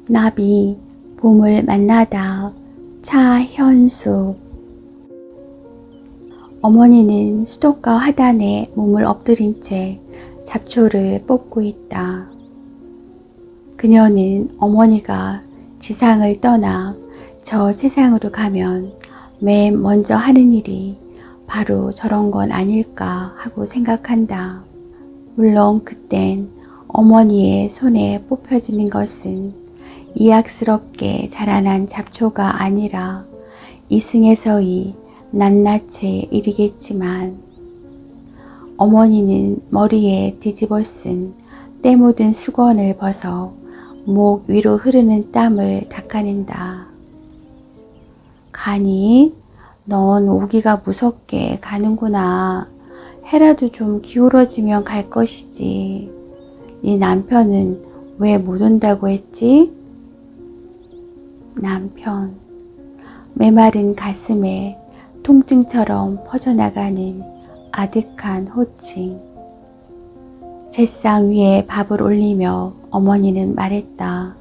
나비 봄을 만나다. 차현수. 어머니는 수도가 화단에 몸을 엎드린 채 잡초를 뽑고 있다. 그녀는 어머니가 지상을 떠나 저 세상으로 가면 맨 먼저 하는 일이 바로 저런 건 아닐까 하고 생각한다. 물론 그땐 어머니의 손에 뽑혀지는 것은 이악스럽게 자라난 잡초가 아니라 이승에서의 낱낱의 일이겠지만, 어머니는 머리에 뒤집어 쓴 때 묻은 수건을 벗어 목 위로 흐르는 땀을 닦아낸다. 가니, 넌 오기가 무섭게 가는구나. 해라도 좀 기울어지면 갈 것이지. 네 남편은 왜 못 온다고 했지? 남편. 메마른 가슴에 통증처럼 퍼져나가는 아득한 호칭. 잿상 위에 밥을 올리며 어머니는 말했다.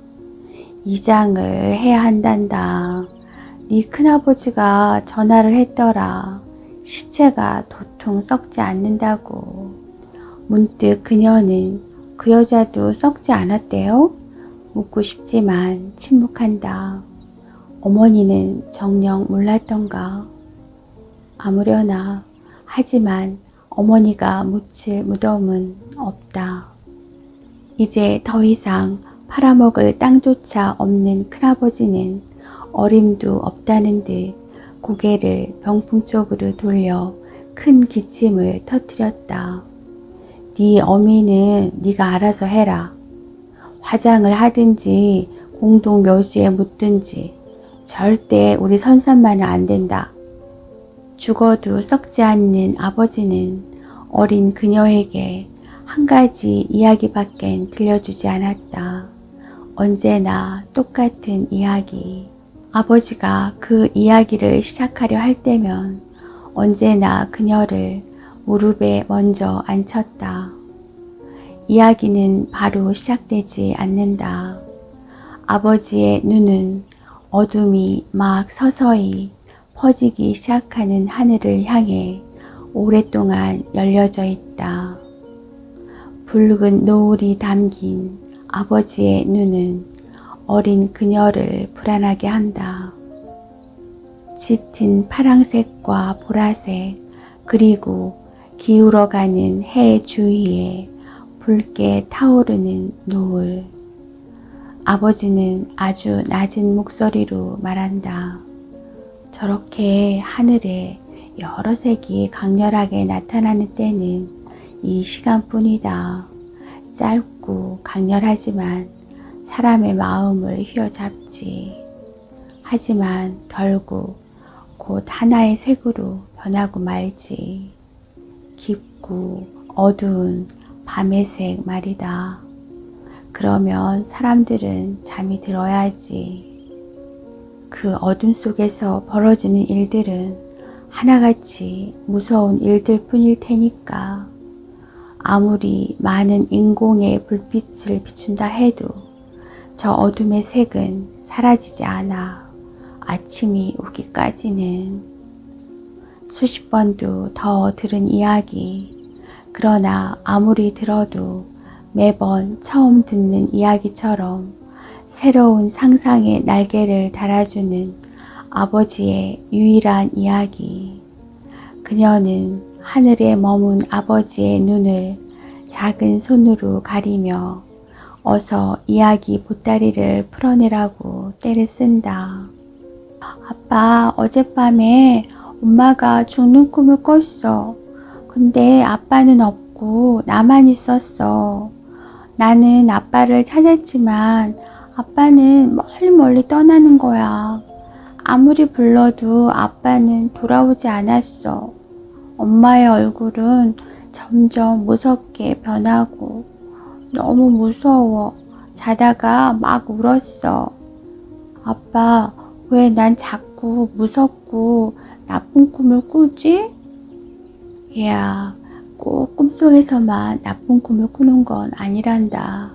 이장을 해야 한단다. 네 큰아버지가 전화를 했더라. 시체가 도통 썩지 않는다고. 문득 그녀는 그 여자도 썩지 않았대요? 묻고 싶지만 침묵한다. 어머니는 정녕 몰랐던가. 아무려나. 하지만 어머니가 묻힐 무덤은 없다. 이제 더 이상 팔아먹을 땅조차 없는 큰아버지는 어림도 없다는 듯 고개를 병풍 쪽으로 돌려 큰 기침을 터뜨렸다. 네 어미는 네가 알아서 해라. 화장을 하든지 공동 묘지에 묻든지 절대 우리 선산만은 안 된다. 죽어도 썩지 않는 아버지는 어린 그녀에게 한 가지 이야기밖엔 들려주지 않았다. 언제나 똑같은 이야기. 아버지가 그 이야기를 시작하려 할 때면 언제나 그녀를 무릎에 먼저 앉혔다. 이야기는 바로 시작되지 않는다. 아버지의 눈은 어둠이 막 서서히 퍼지기 시작하는 하늘을 향해 오랫동안 열려져 있다. 붉은 노을이 담긴 아버지의 눈은 어린 그녀를 불안하게 한다. 짙은 파랑색과 보라색, 그리고 기울어가는 해 주위에 붉게 타오르는 노을. 아버지는 아주 낮은 목소리로 말한다. 저렇게 하늘에 여러 색이 강렬하게 나타나는 때는 이 시간뿐이다. 짧고 강렬하지만 사람의 마음을 휘어잡지. 하지만 결국 곧 하나의 색으로 변하고 말지. 깊고 어두운 밤의 색 말이다. 그러면 사람들은 잠이 들어야지. 그 어둠 속에서 벌어지는 일들은 하나같이 무서운 일들 뿐일 테니까. 아무리 많은 인공의 불빛을 비춘다 해도 저 어둠의 색은 사라지지 않아. 아침이 오기까지는. 수십 번도 더 들은 이야기. 그러나 아무리 들어도 매번 처음 듣는 이야기처럼 새로운 상상의 날개를 달아주는 아버지의 유일한 이야기. 그녀는 하늘에 머문 아버지의 눈을 작은 손으로 가리며 어서 이야기 보따리를 풀어내라고 떼를 쓴다. 아빠, 어젯밤에 엄마가 죽는 꿈을 꿨어. 근데 아빠는 없고 나만 있었어. 나는 아빠를 찾았지만 아빠는 멀리 떠나는 거야. 아무리 불러도 아빠는 돌아오지 않았어. 엄마의 얼굴은 점점 무섭게 변하고 너무 무서워. 자다가 막 울었어. 아빠, 왜 난 자꾸 무섭고 나쁜 꿈을 꾸지? 야, 꼭 꿈속에서만 나쁜 꿈을 꾸는 건 아니란다.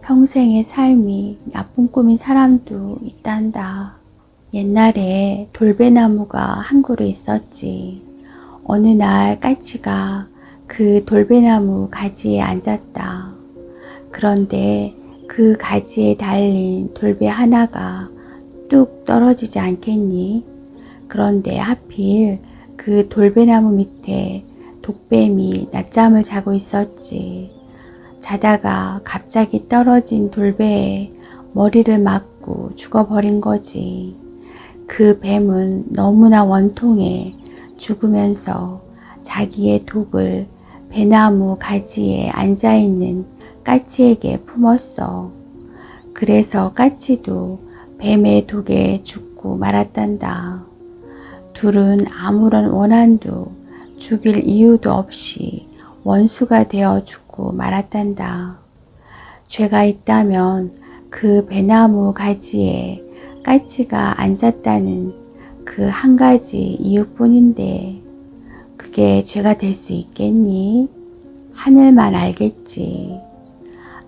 평생의 삶이 나쁜 꿈인 사람도 있단다. 옛날에 돌배나무가 한 그루 있었지. 어느 날 까치가 그 돌배나무 가지에 앉았다. 그런데 그 가지에 달린 돌배 하나가 뚝 떨어지지 않겠니? 그런데 하필 그 돌배나무 밑에 독뱀이 낮잠을 자고 있었지. 자다가 갑자기 떨어진 돌배에 머리를 맞고 죽어버린 거지. 그 뱀은 너무나 원통해 죽으면서 자기의 독을 배나무 가지에 앉아있는 까치에게 품었어. 그래서 까치도 뱀의 독에 죽고 말았단다. 둘은 아무런 원한도 죽일 이유도 없이 원수가 되어 죽고 말았단다. 죄가 있다면 그 배나무 가지에 까치가 앉았다는 그 한 가지 이유뿐인데 그게 죄가 될 수 있겠니? 하늘만 알겠지.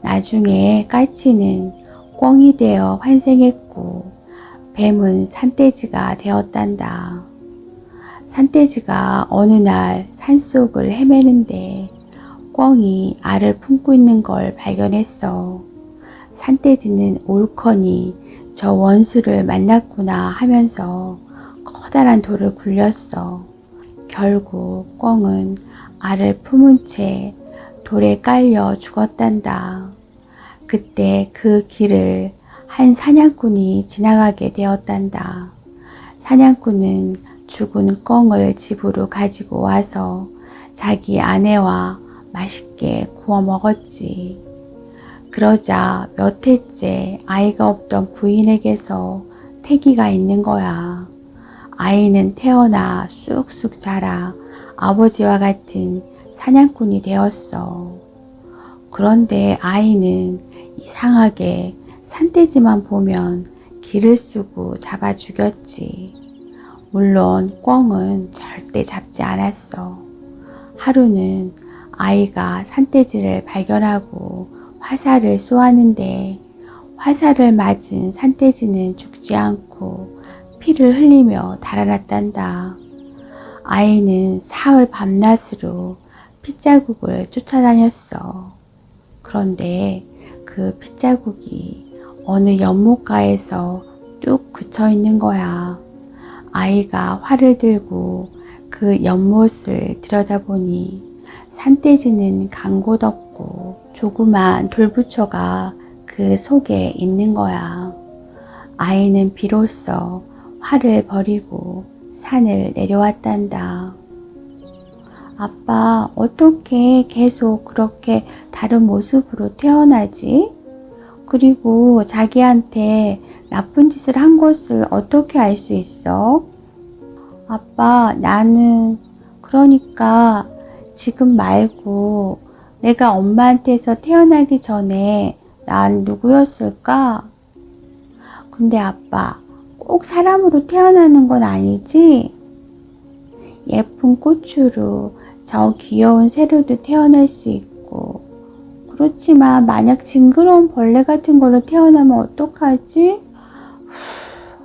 나중에 까치는 꿩이 되어 환생했고 뱀은 산돼지가 되었단다. 산돼지가 어느 날 산속을 헤매는데 꿩이 알을 품고 있는 걸 발견했어. 산돼지는 옳거니 저 원수를 만났구나 하면서 커다란 돌을 굴렸어. 결국 꿩은 알을 품은 채 돌에 깔려 죽었단다. 그때 그 길을 한 사냥꾼이 지나가게 되었단다. 사냥꾼은 죽은 꿩을 집으로 가지고 와서 자기 아내와 맛있게 구워 먹었지. 그러자 몇 해째 아이가 없던 부인에게서 태기가 있는 거야. 아이는 태어나 쑥쑥 자라 아버지와 같은 사냥꾼이 되었어. 그런데 아이는 이상하게 산돼지만 보면 기를 쓰고 잡아 죽였지. 물론 꿩은 절대 잡지 않았어. 하루는 아이가 산돼지를 발견하고 화살을 쏘았는데 화살을 맞은 산돼지는 죽지 않고 피를 흘리며 달아났단다. 아이는 사흘 밤낮으로 핏자국을 쫓아다녔어. 그런데 그 핏자국이 어느 연못가에서 뚝 그쳐 있는 거야. 아이가 활을 들고 그 연못을 들여다보니 산돼지는 강고덥고 조그만 돌부처가 그 속에 있는 거야. 아이는 비로소 활을 버리고 산을 내려왔단다. 아빠, 어떻게 계속 그렇게 다른 모습으로 태어나지? 그리고 자기한테 나쁜 짓을 한 것을 어떻게 알 수 있어? 아빠, 나는 그러니까 지금 말고 내가 엄마한테서 태어나기 전에 난 누구였을까? 근데 아빠, 꼭 사람으로 태어나는 건 아니지? 예쁜 꽃으로 저 귀여운 새로도 태어날 수 있고, 그렇지만 만약 징그러운 벌레 같은 걸로 태어나면 어떡하지?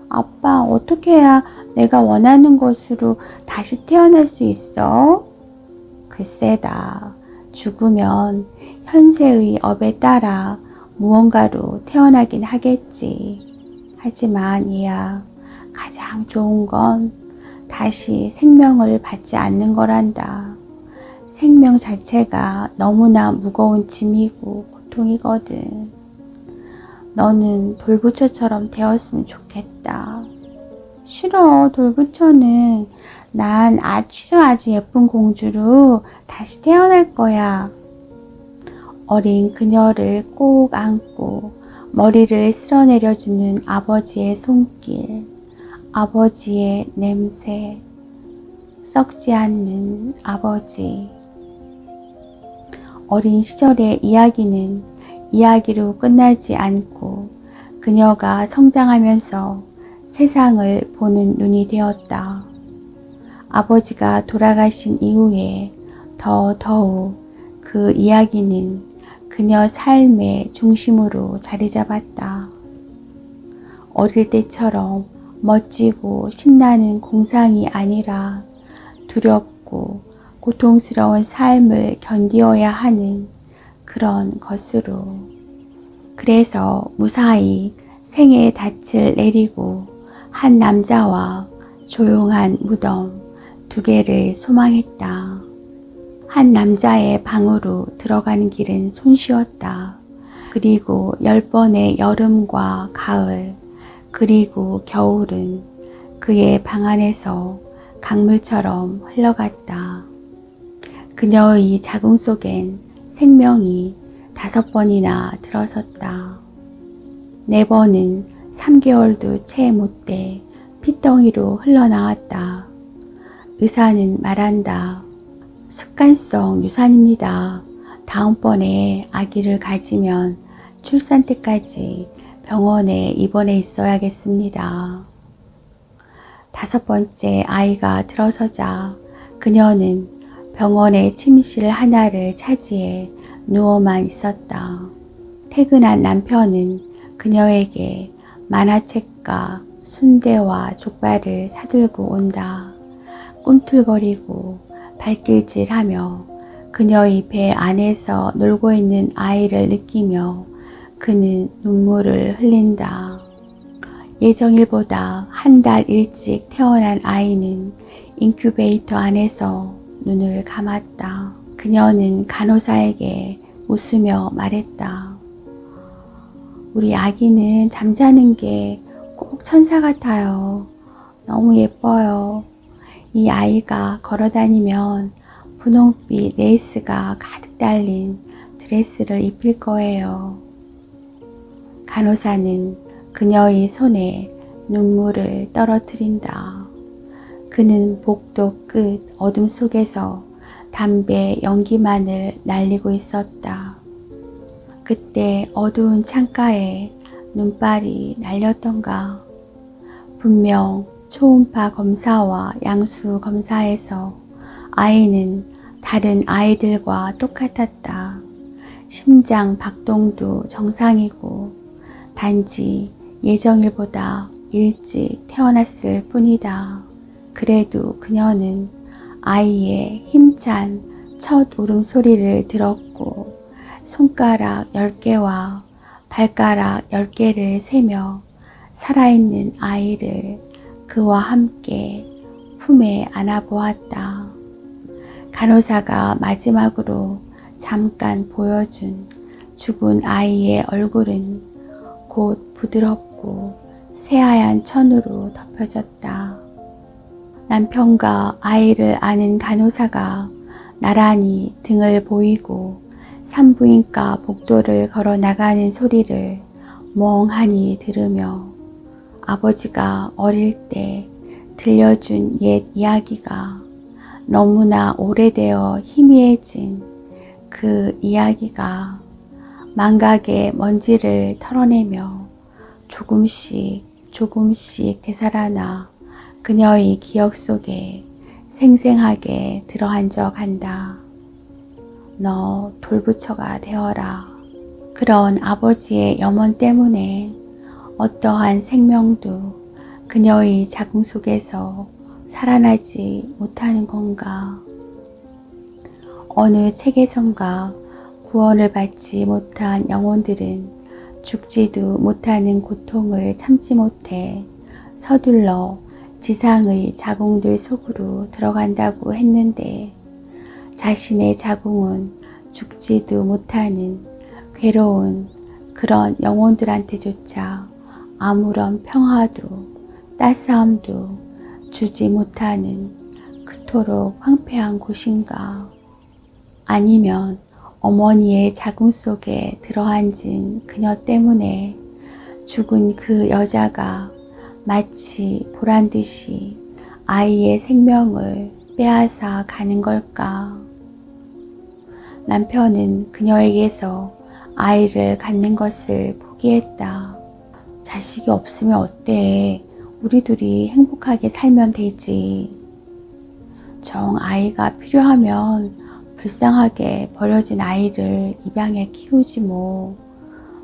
아빠, 어떻게 해야 내가 원하는 것으로 다시 태어날 수 있어? 글쎄다. 죽으면 현세의 업에 따라 무언가로 태어나긴 하겠지. 하지만 얘야, 가장 좋은 건 다시 생명을 받지 않는 거란다. 생명 자체가 너무나 무거운 짐이고 고통이거든. 너는 돌부처처럼 되었으면 좋겠다. 싫어, 돌부처는. 난 아주 예쁜 공주로 다시 태어날 거야. 어린 그녀를 꼭 안고 머리를 쓸어내려주는 아버지의 손길, 아버지의 냄새, 썩지 않는 아버지. 어린 시절의 이야기는 이야기로 끝나지 않고 그녀가 성장하면서 세상을 보는 눈이 되었다. 아버지가 돌아가신 이후에 더더욱 그 이야기는 그녀 삶의 중심으로 자리 잡았다. 어릴 때처럼 멋지고 신나는 공상이 아니라 두렵고 고통스러운 삶을 견디어야 하는 그런 것으로. 그래서 무사히 생의 닻을 내리고 한 남자와 조용한 무덤 2개를 소망했다. 한 남자의 방으로 들어가는 길은 손쉬웠다. 그리고 10번의 여름과 가을, 그리고 겨울은 그의 방 안에서 강물처럼 흘러갔다. 그녀의 자궁 속엔 생명이 5번이나 들어섰다. 4번은 3개월도 채 못돼 핏덩이로 흘러나왔다. 의사는 말한다. 습관성 유산입니다. 다음번에 아기를 가지면 출산 때까지 병원에 입원해 있어야겠습니다. 5번째 아이가 들어서자 그녀는 병원의 침실 하나를 차지해 누워만 있었다. 퇴근한 남편은 그녀에게 만화책과 순대와 족발을 사들고 온다. 꿈틀거리고 발길질하며 그녀의 배 안에서 놀고 있는 아이를 느끼며 그는 눈물을 흘린다. 예정일보다 한 달 일찍 태어난 아이는 인큐베이터 안에서 눈을 감았다. 그녀는 간호사에게 웃으며 말했다. 우리 아기는 잠자는 게 꼭 천사 같아요. 너무 예뻐요. 이 아이가 걸어다니면 분홍빛 레이스가 가득 달린 드레스를 입힐 거예요. 간호사는 그녀의 손에 눈물을 떨어뜨린다. 그는 복도 끝 어둠 속에서 담배 연기만을 날리고 있었다. 그때 어두운 창가에 눈발이 날렸던가. 분명 초음파 검사와 양수 검사에서 아이는 다른 아이들과 똑같았다. 심장 박동도 정상이고 단지 예정일보다 일찍 태어났을 뿐이다. 그래도 그녀는 아이의 힘찬 첫 울음소리를 들었고 손가락 10개와 발가락 10개를 세며 살아있는 아이를 그와 함께 품에 안아보았다. 간호사가 마지막으로 잠깐 보여준 죽은 아이의 얼굴은 곧 부드럽고 새하얀 천으로 덮여졌다. 남편과 아이를 아는 간호사가 나란히 등을 보이고 산부인과 복도를 걸어 나가는 소리를 멍하니 들으며 아버지가 어릴 때 들려준 옛 이야기가 너무나 오래되어 희미해진 그 이야기가 망각의 먼지를 털어내며 조금씩 되살아나 그녀의 기억 속에 생생하게 들어앉아간다. 너 돌부처가 되어라. 그런 아버지의 염원 때문에 어떠한 생명도 그녀의 자궁 속에서 살아나지 못하는 건가. 어느 책에선가 구원을 받지 못한 영혼들은 죽지도 못하는 고통을 참지 못해 서둘러 지상의 자궁들 속으로 들어간다고 했는데 자신의 자궁은 죽지도 못하는 괴로운 그런 영혼들한테조차 아무런 평화도 따스함도 주지 못하는 그토록 황폐한 곳인가. 아니면 어머니의 자궁 속에 들어앉은 그녀 때문에 죽은 그 여자가 마치 보란듯이 아이의 생명을 빼앗아 가는 걸까. 남편은 그녀에게서 아이를 갖는 것을 포기했다. 자식이 없으면 어때? 우리 둘이 행복하게 살면 되지. 정 아이가 필요하면 불쌍하게 버려진 아이를 입양해 키우지 뭐.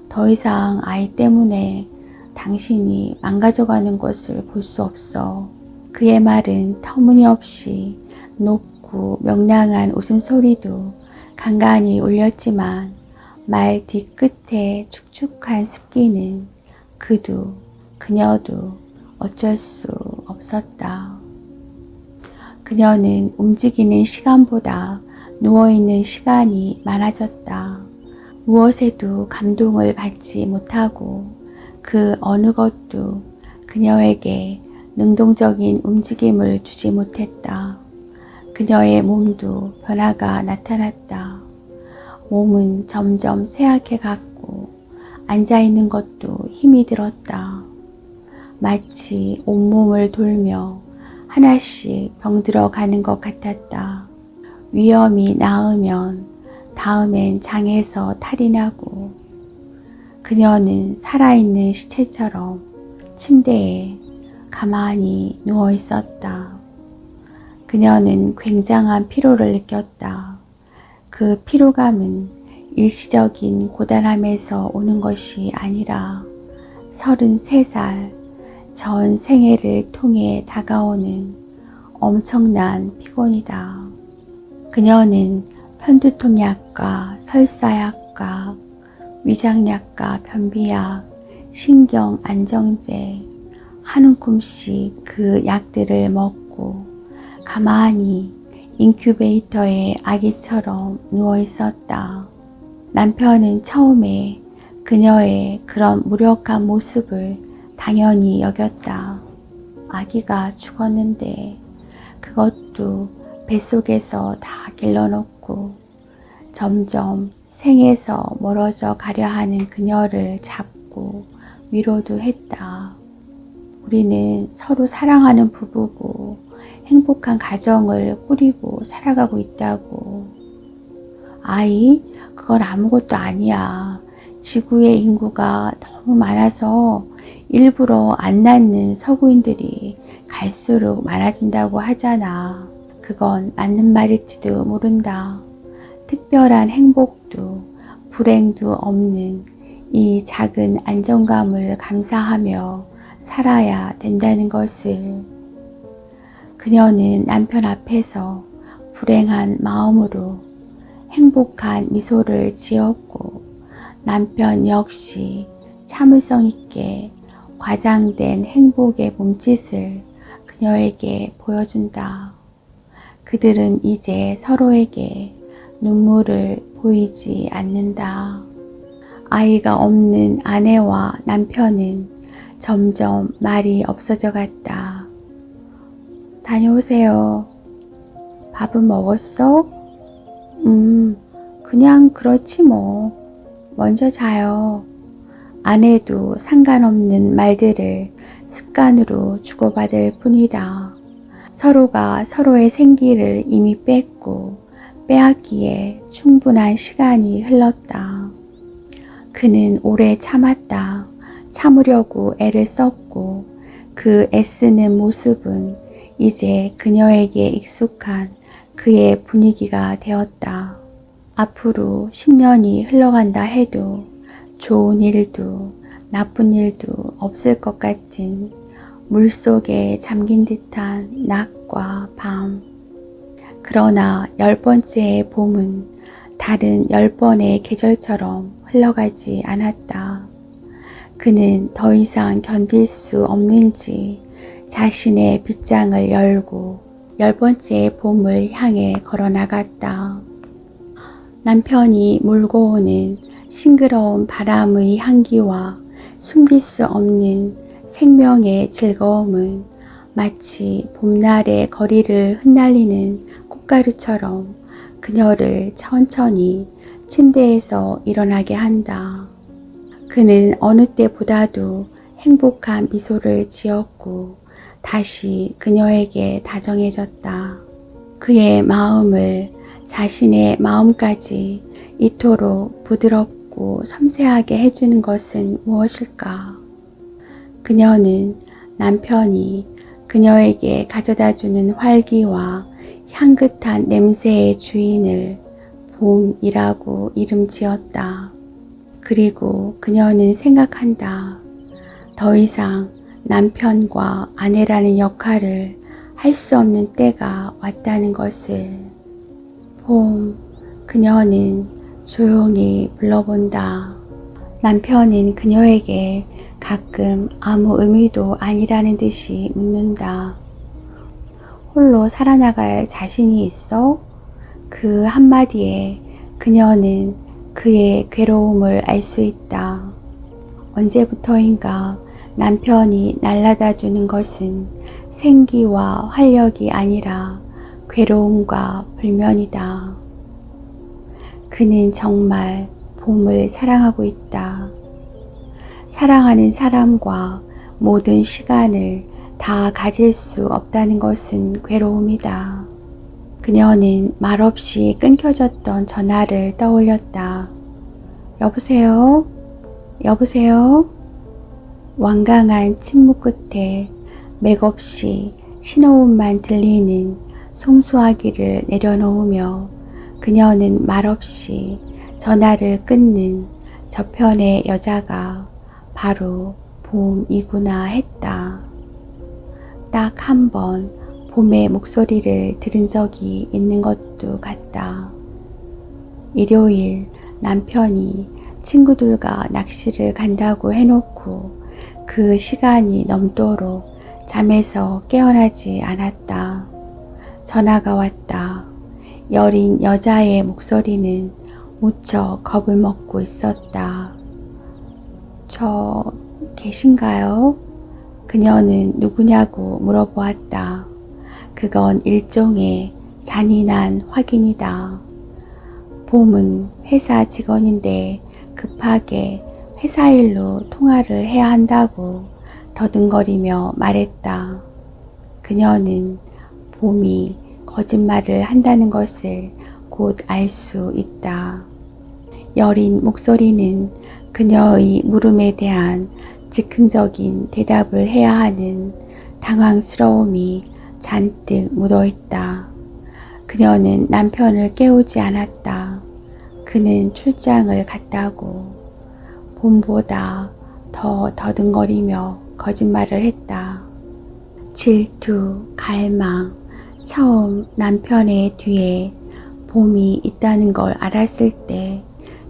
더 이상 아이 때문에 당신이 망가져가는 것을 볼 수 없어. 그의 말은 터무니없이 높고 명랑한 웃음소리도 간간히 울렸지만 말 뒤끝에 축축한 습기는 그녀도 어쩔 수 없었다. 그녀는 움직이는 시간보다 누워있는 시간이 많아졌다. 무엇에도 감동을 받지 못하고 그 어느 것도 그녀에게 능동적인 움직임을 주지 못했다. 그녀의 몸도 변화가 나타났다. 몸은 점점 쇠약해갔고 앉아있는 것도 힘이 들었다. 마치 온몸을 돌며 하나씩 병들어 가는 것 같았다. 위험이 나으면 다음엔 장에서 탈이 나고 그녀는 살아있는 시체처럼 침대에 가만히 누워 있었다. 그녀는 굉장한 피로를 느꼈다. 그 피로감은 일시적인 고단함에서 오는 것이 아니라 33살 전 생애를 통해 다가오는 엄청난 피곤이다. 그녀는 편두통약과 설사약과 위장약과 변비약, 신경안정제 한 움큼씩 그 약들을 먹고 가만히 인큐베이터에 아기처럼 누워 있었다. 남편은 처음에 그녀의 그런 무력한 모습을 당연히 여겼다. 아기가 죽었는데 그것도 뱃속에서 다 길러놓고 점점 생에서 멀어져 가려 하는 그녀를 잡고 위로도 했다. 우리는 서로 사랑하는 부부고 행복한 가정을 꾸리고 살아가고 있다고. 아이, 그건 아무것도 아니야. 지구의 인구가 너무 많아서 일부러 안 낳는 서구인들이 갈수록 많아진다고 하잖아. 그건 맞는 말일지도 모른다. 특별한 행복도 불행도 없는 이 작은 안정감을 감사하며 살아야 된다는 것을. 그녀는 남편 앞에서 불행한 마음으로 행복한 미소를 지었고 남편 역시 참을성 있게 과장된 행복의 몸짓을 그녀에게 보여준다. 그들은 이제 서로에게 눈물을 보이지 않는다. 아이가 없는 아내와 남편은 점점 말이 없어져 갔다. 다녀오세요. 밥은 먹었어? 그냥 그렇지 뭐. 먼저 자요. 아내도 상관없는 말들을 습관으로 주고받을 뿐이다. 서로가 서로의 생기를 이미 뺐고 빼앗기에 충분한 시간이 흘렀다. 그는 오래 참았다. 참으려고 애를 썼고 그 애쓰는 모습은 이제 그녀에게 익숙한 그의 분위기가 되었다. 앞으로 10년이 흘러간다 해도 좋은 일도 나쁜 일도 없을 것 같은 물속에 잠긴 듯한 낮과 밤. 그러나 10번째의 봄은 다른 10번의 계절처럼 흘러가지 않았다. 그는 더 이상 견딜 수 없는지 자신의 빗장을 열고 10번째의 봄을 향해 걸어나갔다. 남편이 몰고 오는 싱그러운 바람의 향기와 숨길 수 없는 생명의 즐거움은 마치 봄날의 거리를 흩날리는 꽃가루처럼 그녀를 천천히 침대에서 일어나게 한다. 그는 어느 때보다도 행복한 미소를 지었고 다시 그녀에게 다정해졌다. 그의 마음을 자신의 마음까지 이토록 부드럽고 섬세하게 해주는 것은 무엇일까? 그녀는 남편이 그녀에게 가져다주는 활기와 향긋한 냄새의 주인을 봄이라고 이름 지었다. 그리고 그녀는 생각한다. 더 이상 남편과 아내라는 역할을 할 수 없는 때가 왔다는 것을. 봄, 그녀는 조용히 불러본다. 남편은 그녀에게 가끔 아무 의미도 아니라는 듯이 묻는다. 홀로 살아나갈 자신이 있어? 그 한마디에 그녀는 그의 괴로움을 알 수 있다. 언제부터인가 남편이 날라다 주는 것은 생기와 활력이 아니라 괴로움과 불면이다. 그는 정말 봄을 사랑하고 있다. 사랑하는 사람과 모든 시간을 다 가질 수 없다는 것은 괴로움이다. 그녀는 말없이 끊겨졌던 전화를 떠올렸다. 여보세요? 여보세요? 완강한 침묵 끝에 맥없이 신호음만 들리는 송수화기를 내려놓으며 그녀는 말없이 전화를 끊는 저편의 여자가 바로 봄이구나 했다. 딱 한 번 봄의 목소리를 들은 적이 있는 것도 같다. 일요일 남편이 친구들과 낚시를 간다고 해놓고 그 시간이 넘도록 잠에서 깨어나지 않았다. 전화가 왔다. 여린 여자의 목소리는 무척 겁을 먹고 있었다. 저 계신가요? 그녀는 누구냐고 물어보았다. 그건 일종의 잔인한 확인이다. 봄은 회사 직원인데 급하게 회사 일로 통화를 해야 한다고 더듬거리며 말했다. 그녀는 봄이 거짓말을 한다는 것을 곧 알 수 있다. 여린 목소리는 그녀의 물음에 대한 즉흥적인 대답을 해야 하는 당황스러움이 잔뜩 묻어있다. 그녀는 남편을 깨우지 않았다. 그는 출장을 갔다고. 봄보다 더 더듬거리며 거짓말을 했다. 질투, 갈망, 처음 남편의 뒤에 봄이 있다는 걸 알았을 때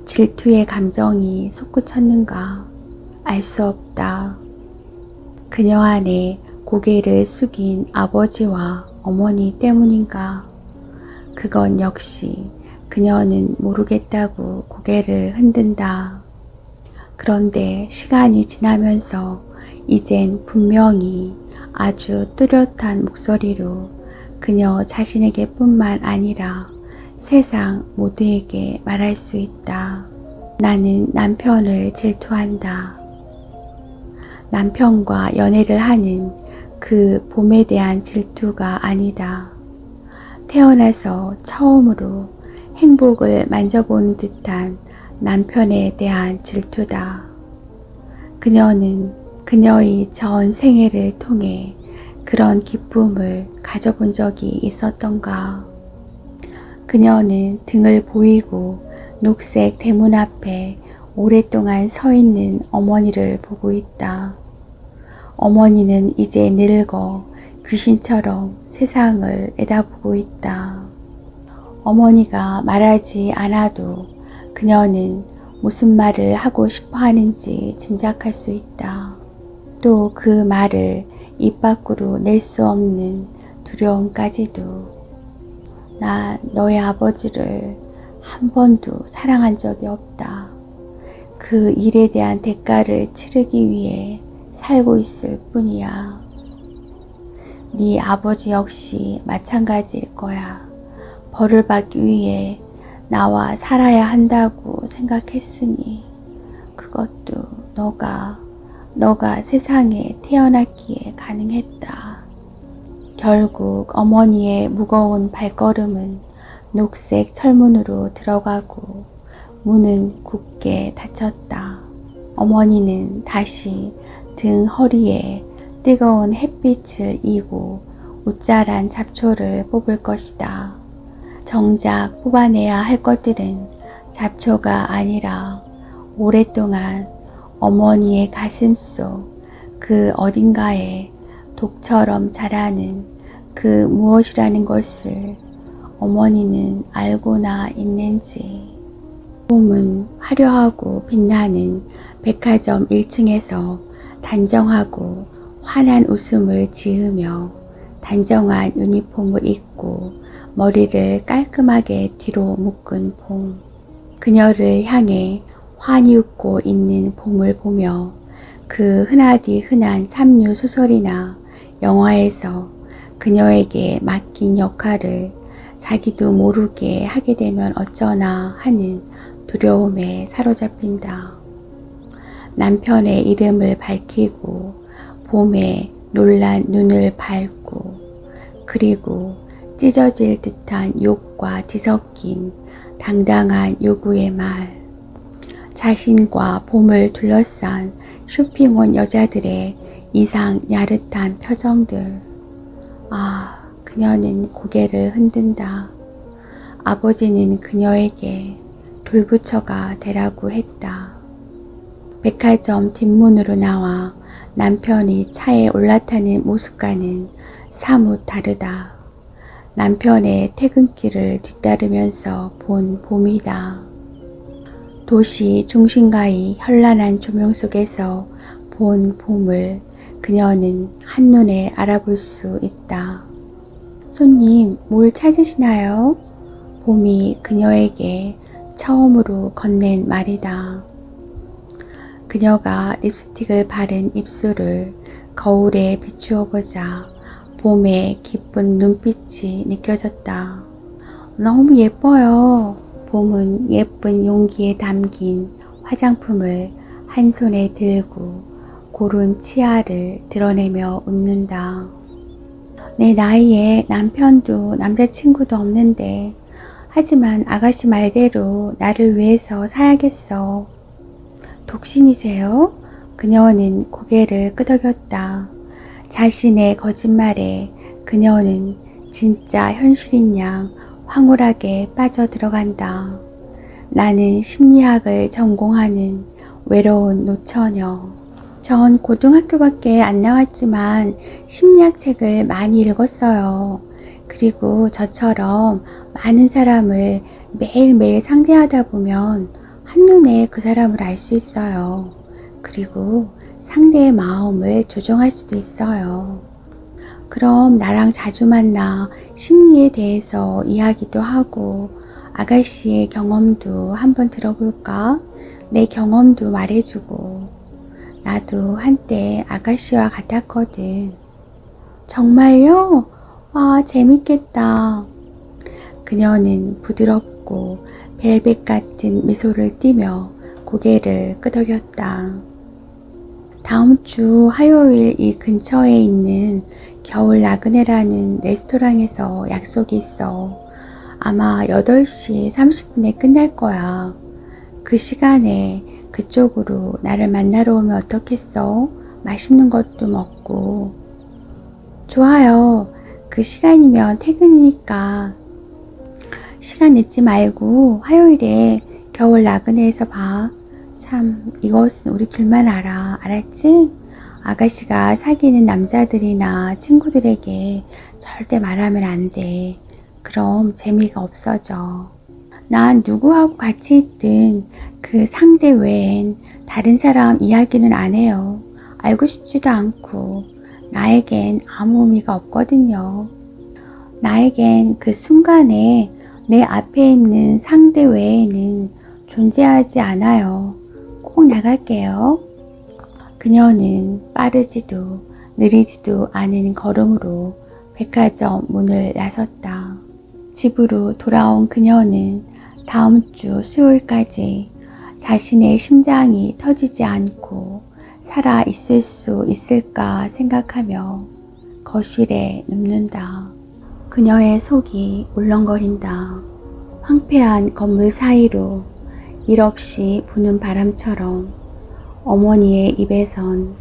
질투의 감정이 솟구쳤는가 알 수 없다. 그녀 안에 고개를 숙인 아버지와 어머니 때문인가? 그건 역시 그녀는 모르겠다고 고개를 흔든다. 그런데 시간이 지나면서 이젠 분명히 아주 뚜렷한 목소리로 그녀 자신에게 뿐만 아니라 세상 모두에게 말할 수 있다. 나는 남편을 질투한다. 남편과 연애를 하는 그 봄에 대한 질투가 아니다. 태어나서 처음으로 행복을 만져보는 듯한 남편에 대한 질투다. 그녀는 그녀의 전 생애를 통해 그런 기쁨을 가져본 적이 있었던가. 그녀는 등을 보이고 녹색 대문 앞에 오랫동안 서 있는 어머니를 보고 있다. 어머니는 이제 늙어 귀신처럼 세상을 내다보고 있다. 어머니가 말하지 않아도 그녀는 무슨 말을 하고 싶어 하는지 짐작할 수 있다. 또 그 말을 입 밖으로 낼 수 없는 두려움까지도. 나 너의 아버지를 한 번도 사랑한 적이 없다. 그 일에 대한 대가를 치르기 위해 살고 있을 뿐이야. 네 아버지 역시 마찬가지일 거야. 벌을 받기 위해 나와 살아야 한다고 생각했으니 그것도 너가 세상에 태어났기에 가능했다. 결국 어머니의 무거운 발걸음은 녹색 철문으로 들어가고 문은 굳게 닫혔다. 어머니는 다시 등 허리에 뜨거운 햇빛을 이고 웃자란 잡초를 뽑을 것이다. 정작 뽑아내야 할 것들은 잡초가 아니라 오랫동안 어머니의 가슴속 그 어딘가에 독처럼 자라는 그 무엇이라는 것을 어머니는 알고나 있는지. 봄은 화려하고 빛나는 백화점 1층에서 단정하고 환한 웃음을 지으며 단정한 유니폼을 입고 머리를 깔끔하게 뒤로 묶은 봄. 그녀를 향해 환히 웃고 있는 봄을 보며 그 흔하디 흔한 삼류 소설이나 영화에서 그녀에게 맡긴 역할을 자기도 모르게 하게 되면 어쩌나 하는 두려움에 사로잡힌다. 남편의 이름을 밝히고 봄에 놀란 눈을 밟고 그리고 찢어질 듯한 욕과 뒤섞인 당당한 요구의 말. 자신과 봄을 둘러싼 쇼핑 여자들의 이상 야릇한 표정들. 아, 그녀는 고개를 흔든다. 아버지는 그녀에게 돌부처가 되라고 했다. 백화점 뒷문으로 나와 남편이 차에 올라타는 모습과는 사뭇 다르다. 남편의 퇴근길을 뒤따르면서 본 봄이다. 도시 중심가의 현란한 조명 속에서 본 봄을 그녀는 한눈에 알아볼 수 있다. 손님, 뭘 찾으시나요? 봄이 그녀에게 처음으로 건넨 말이다. 그녀가 립스틱을 바른 입술을 거울에 비추어 보자 봄의 기쁜 눈빛이 느껴졌다. 너무 예뻐요. 봄은 예쁜 용기에 담긴 화장품을 한 손에 들고 고른 치아를 드러내며 웃는다. 내 나이에 남편도 남자친구도 없는데 하지만 아가씨 말대로 나를 위해서 사야겠어. 독신이세요? 그녀는 고개를 끄덕였다. 자신의 거짓말에 그녀는 진짜 현실인 양 황홀하게 빠져들어간다. 나는 심리학을 전공하는 외로운 노처녀. 전 고등학교밖에 안 나왔지만 심리학 책을 많이 읽었어요. 그리고 저처럼 많은 사람을 매일매일 상대하다 보면 한눈에 그 사람을 알 수 있어요. 그리고 상대의 마음을 조종할 수도 있어요. 그럼 나랑 자주 만나 심리에 대해서 이야기도 하고 아가씨의 경험도 한번 들어볼까? 내 경험도 말해주고. 나도 한때 아가씨와 같았거든. 정말요? 와, 재밌겠다. 그녀는 부드럽고 벨벳 같은 미소를 띠며 고개를 끄덕였다. 다음 주 화요일 이 근처에 있는 겨울 나그네라는 레스토랑에서 약속이 있어. 아마 8시 30분에 끝날 거야. 그 시간에 그쪽으로 나를 만나러 오면 어떻겠어? 맛있는 것도 먹고. 좋아요. 그 시간이면 퇴근이니까. 시간 늦지 말고 화요일에 겨울 나그네에서 봐. 참, 이것은 우리 둘만 알아. 알았지? 아가씨가 사귀는 남자들이나 친구들에게 절대 말하면 안 돼. 그럼 재미가 없어져. 난 누구하고 같이 있든 그 상대 외엔 다른 사람 이야기는 안 해요. 알고 싶지도 않고 나에겐 아무 의미가 없거든요. 나에겐 그 순간에 내 앞에 있는 상대 외에는 존재하지 않아요. 꼭 나갈게요. 그녀는 빠르지도 느리지도 않은 걸음으로 백화점 문을 나섰다. 집으로 돌아온 그녀는 다음 주 수요일까지 자신의 심장이 터지지 않고 살아 있을 수 있을까 생각하며 거실에 눕는다. 그녀의 속이 울렁거린다. 황폐한 건물 사이로 일 없이 부는 바람처럼 어머니의 입에선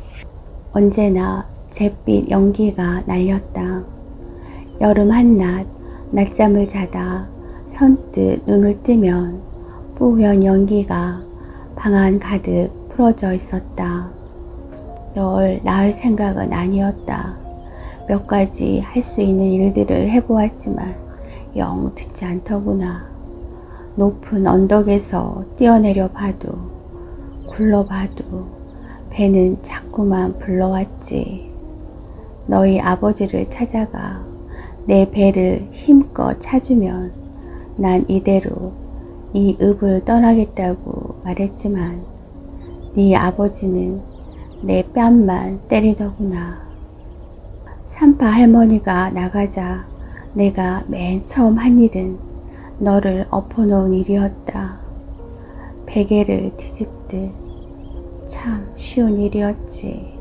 언제나 잿빛 연기가 날렸다. 여름 한낮 낮잠을 자다 선뜻 눈을 뜨면 뿌연 연기가 방 안 가득 풀어져 있었다. 널 낳을 생각은 아니었다. 몇 가지 할 수 있는 일들을 해보았지만 영 듣지 않더구나. 높은 언덕에서 뛰어내려 봐도 굴러봐도 배는 자꾸만 불러왔지. 너희 아버지를 찾아가 내 배를 힘껏 차주면 난 이대로 이 읍을 떠나겠다고 말했지만 네 아버지는 내 뺨만 때리더구나. 산파 할머니가 나가자 내가 맨 처음 한 일은 너를 엎어놓은 일이었다. 베개를 뒤집듯. 참 쉬운 일이었지.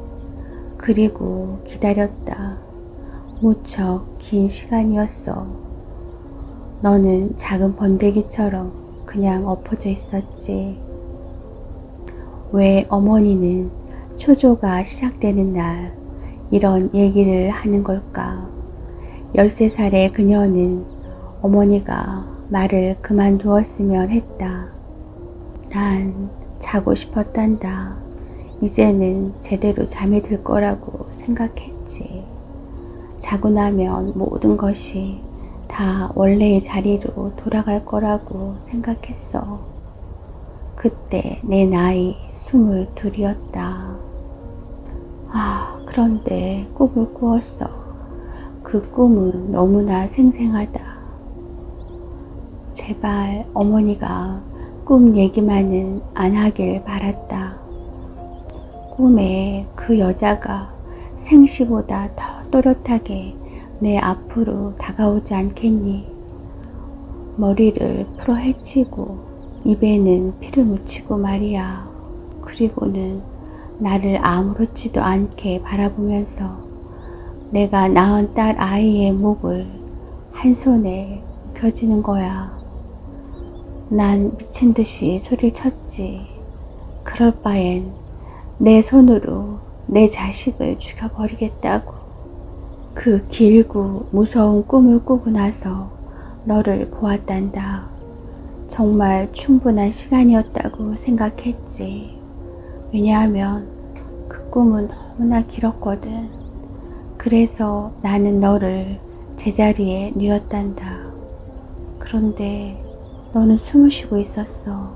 그리고 기다렸다. 무척 긴 시간이었어. 너는 작은 번데기처럼 그냥 엎어져 있었지. 왜 어머니는 초조가 시작되는 날 이런 얘기를 하는 걸까? 13살의 그녀는 어머니가 말을 그만두었으면 했다. 난 자고 싶었단다. 이제는 제대로 잠이 들 거라고 생각했지. 자고 나면 모든 것이 다 원래의 자리로 돌아갈 거라고 생각했어. 그때 내 나이 22이었다. 그런데 꿈을 꾸었어. 그 꿈은 너무나 생생하다. 제발 어머니가 꿈 얘기만은 안 하길 바랐다. 꿈에 그 여자가 생시보다 더 또렷하게 내 앞으로 다가오지 않겠니? 머리를 풀어 헤치고 입에는 피를 묻히고 말이야. 그리고는 나를 아무렇지도 않게 바라보면서 내가 낳은 딸 아이의 목을 한 손에 켜지는 거야. 난 미친 듯이 소리를 쳤지. 그럴 바엔 내 손으로 내 자식을 죽여버리겠다고. 그 길고 무서운 꿈을 꾸고 나서 너를 보았단다. 정말 충분한 시간이었다고 생각했지. 왜냐하면 그 꿈은 너무나 길었거든. 그래서 나는 너를 제자리에 뉘었단다. 그런데 너는 숨을 쉬고 있었어.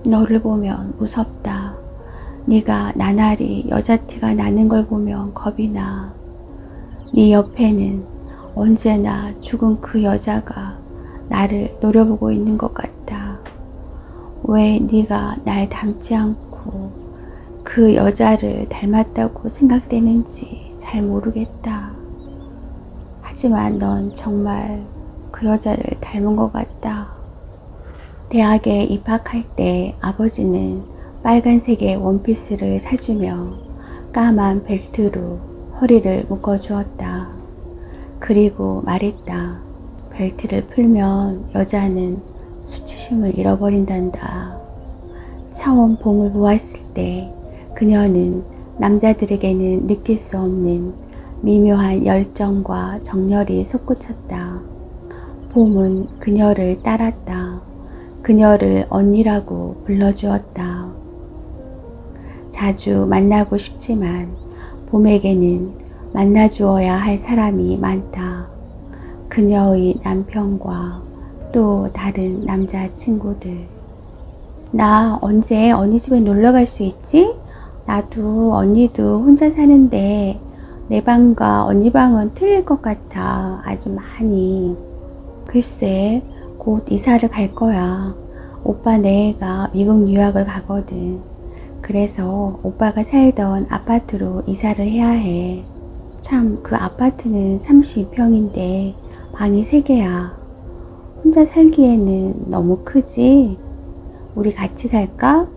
너를 보면 무섭다. 네가 나날이 여자티가 나는 걸 보면 겁이 나. 네 옆에는 언제나 죽은 그 여자가 나를 노려보고 있는 것 같다. 왜 네가 날 닮지 않고 그 여자를 닮았다고 생각되는지 잘 모르겠다. 하지만 넌 정말 그 여자를 닮은 것 같다. 대학에 입학할 때 아버지는 빨간색의 원피스를 사주며 까만 벨트로 허리를 묶어주었다. 그리고 말했다. 벨트를 풀면 여자는 수치심을 잃어버린단다. 처음 봄을 보았을 때 그녀는 남자들에게는 느낄 수 없는 미묘한 열정과 정열이 솟구쳤다. 봄은 그녀를 따랐다. 그녀를 언니라고 불러주었다. 자주 만나고 싶지만 봄에게는 만나주어야 할 사람이 많다. 그녀의 남편과 또 다른 남자친구들. 나 언제 언니 집에 놀러 갈 수 있지? 나도 언니도 혼자 사는데 내 방과 언니 방은 틀릴 것 같아. 아주 많이. 글쎄 곧 이사를 갈 거야. 오빠 내애가 미국 유학을 가거든. 그래서 오빠가 살던 아파트로 이사를 해야 해. 참 그 아파트는 32평인데 방이 3개야. 혼자 살기에는 너무 크지? 우리 같이 살까?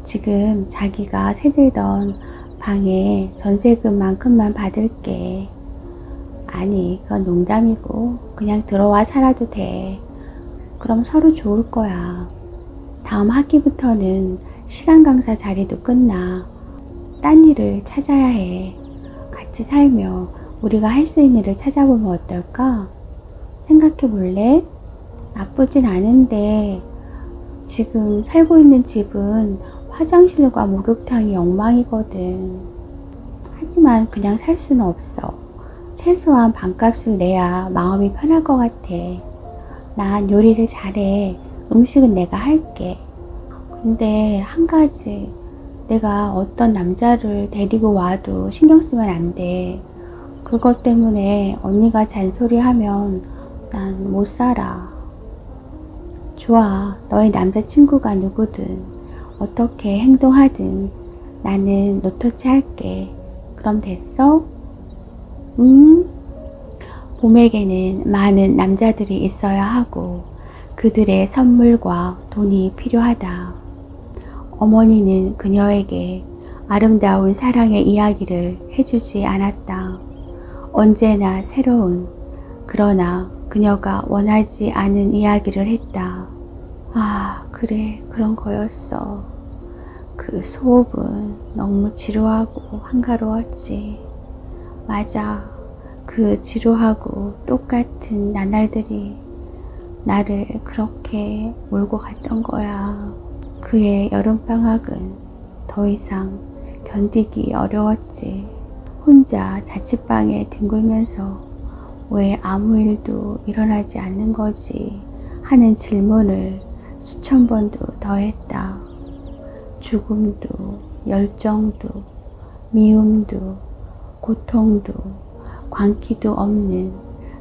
지금 자기가 새들던 방에 전세금만큼만 받을게. 아니, 그건 농담이고 그냥 들어와 살아도 돼. 그럼 서로 좋을 거야. 다음 학기부터는 시간 강사 자리도 끝나. 딴 일을 찾아야 해. 같이 살며 우리가 할 수 있는 일을 찾아보면 어떨까? 생각해 볼래? 나쁘진 않은데 지금 살고 있는 집은 화장실과 목욕탕이 엉망이거든. 하지만 그냥 살 수는 없어. 최소한 반값을 내야 마음이 편할 것 같아. 난 요리를 잘해. 음식은 내가 할게. 근데 한 가지, 내가 어떤 남자를 데리고 와도 신경 쓰면 안 돼. 그것 때문에 언니가 잔소리하면 난 못 살아. 좋아. 너의 남자친구가 누구든 어떻게 행동하든 나는 노터치 할게. 그럼 됐어? 봄에게는 많은 남자들이 있어야 하고 그들의 선물과 돈이 필요하다. 어머니는 그녀에게 아름다운 사랑의 이야기를 해주지 않았다. 언제나 새로운, 그러나 그녀가 원하지 않은 이야기를 했다. 아, 그래, 그런 거였어. 그 소업은 너무 지루하고 한가로웠지. 맞아. 그 지루하고 똑같은 나날들이 나를 그렇게 몰고 갔던 거야. 그의 여름방학은 더 이상 견디기 어려웠지. 혼자 자취방에 뒹굴면서 왜 아무 일도 일어나지 않는 거지 하는 질문을 수천 번도 더 했다. 죽음도, 열정도, 미움도, 고통도, 광기도 없는